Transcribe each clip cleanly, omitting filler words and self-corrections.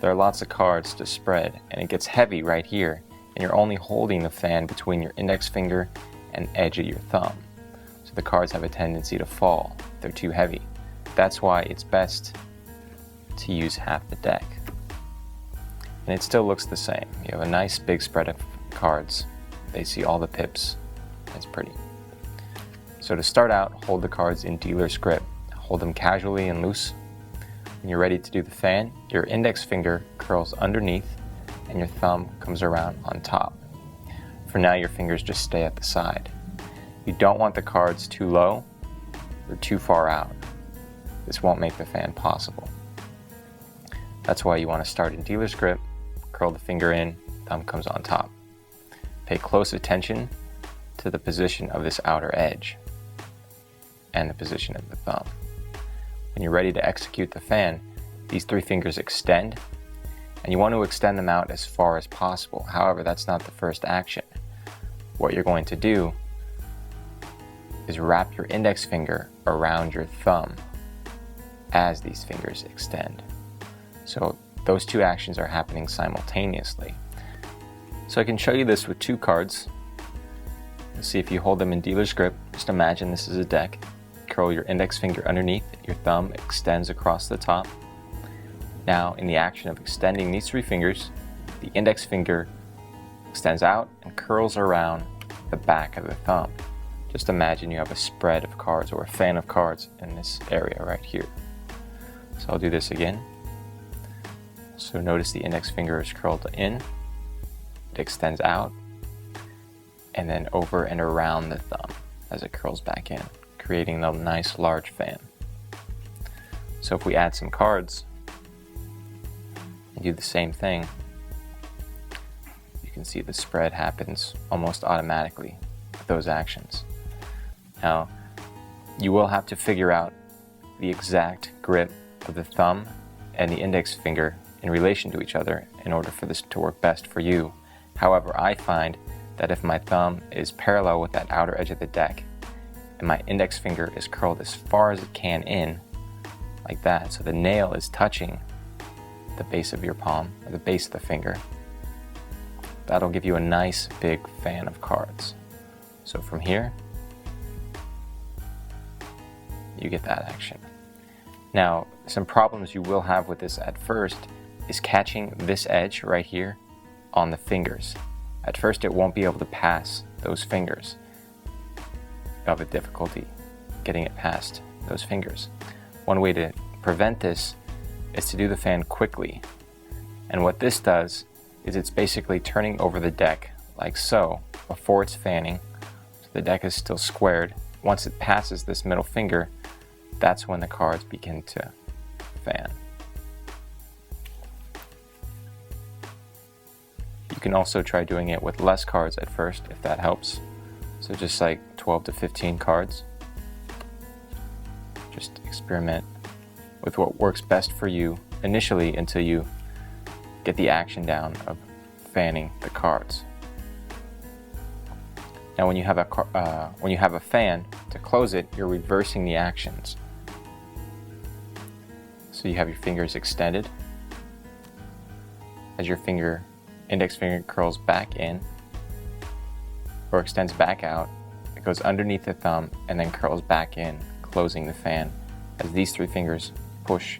there are lots of cards to spread, and it gets heavy right here, and you're only holding the fan between your index finger and edge of your thumb. So the cards have a tendency to fall if they're too heavy. That's why it's best to use half the deck. And it still looks the same. You have a nice big spread of cards. They see all the pips. It's pretty. So to start out, hold the cards in dealer's grip. Hold them casually and loose. When you're ready to do the fan, your index finger curls underneath and your thumb comes around on top. For now, your fingers just stay at the side. You don't want the cards too low or too far out. This won't make the fan possible. That's why you want to start in dealer's grip, curl the finger in, thumb comes on top. Pay close attention to the position of this outer edge and the position of the thumb. When you're ready to execute the fan, these three fingers extend, and you want to extend them out as far as possible. However, that's not the first action. What you're going to do is wrap your index finger around your thumb as these fingers extend. So those two actions are happening simultaneously. So I can show you this with two cards. Let's see if you hold them in dealer's grip. Just imagine this is a deck. Curl your index finger underneath, your thumb extends across the top. Now, in the action of extending these three fingers, the index finger extends out and curls around the back of the thumb. Just imagine you have a spread of cards or a fan of cards in this area right here. So I'll do this again. So notice the index finger is curled in, it extends out, and then over and around the thumb as it curls back in, creating a nice large fan. So if we add some cards and do the same thing, you can see the spread happens almost automatically with those actions. Now, you will have to figure out the exact grip of the thumb and the index finger in relation to each other in order for this to work best for you. However, I find that if my thumb is parallel with that outer edge of the deck and my index finger is curled as far as it can in, like that, so the nail is touching the base of your palm, or the base of the finger, that'll give you a nice big fan of cards. So from here, you get that action. Now, some problems you will have with this at first is catching this edge right here on the fingers. At first, it won't be able to pass those fingers. You'll have a difficulty getting it past those fingers. One way to prevent this is to do the fan quickly. And what this does is it's basically turning over the deck like so before it's fanning. So the deck is still squared. Once it passes this middle finger, that's when the cards begin to fan. You can also try doing it with less cards at first if that helps. So just like 12 to 15 cards. Just experiment with what works best for you initially until you get the action down of fanning the cards. Now when you have a fan, to close it, you're reversing the actions. So you have your fingers extended. As your index finger curls back in, or extends back out, it goes underneath the thumb and then curls back in, closing the fan as these three fingers push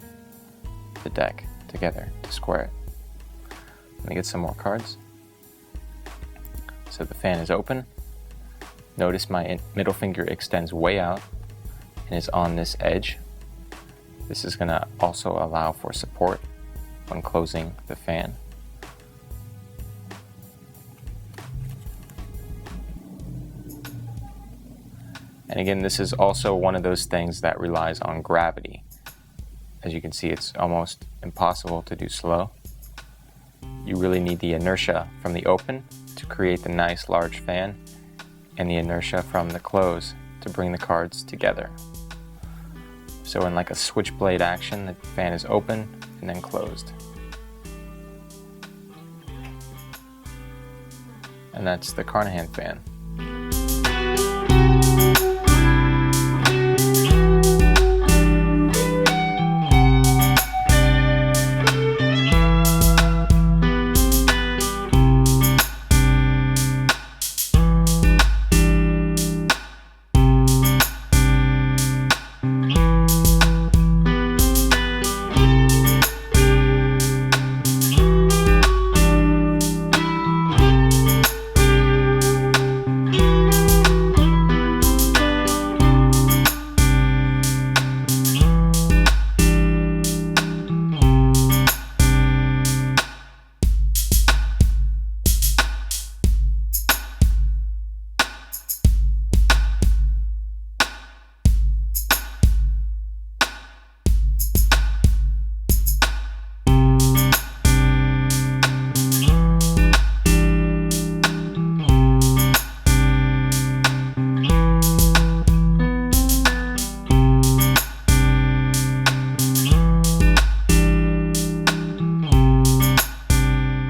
the deck together to square it. Let me get some more cards. So the fan is open. Notice my middle finger extends way out and is on this edge. This is going to also allow for support when closing the fan. And again, this is also one of those things that relies on gravity. As you can see, it's almost impossible to do slow. You really need the inertia from the open to create the nice large fan, and the inertia from the close to bring the cards together. So in like a switchblade action, the fan is open and then closed. And that's the Carnahan fan.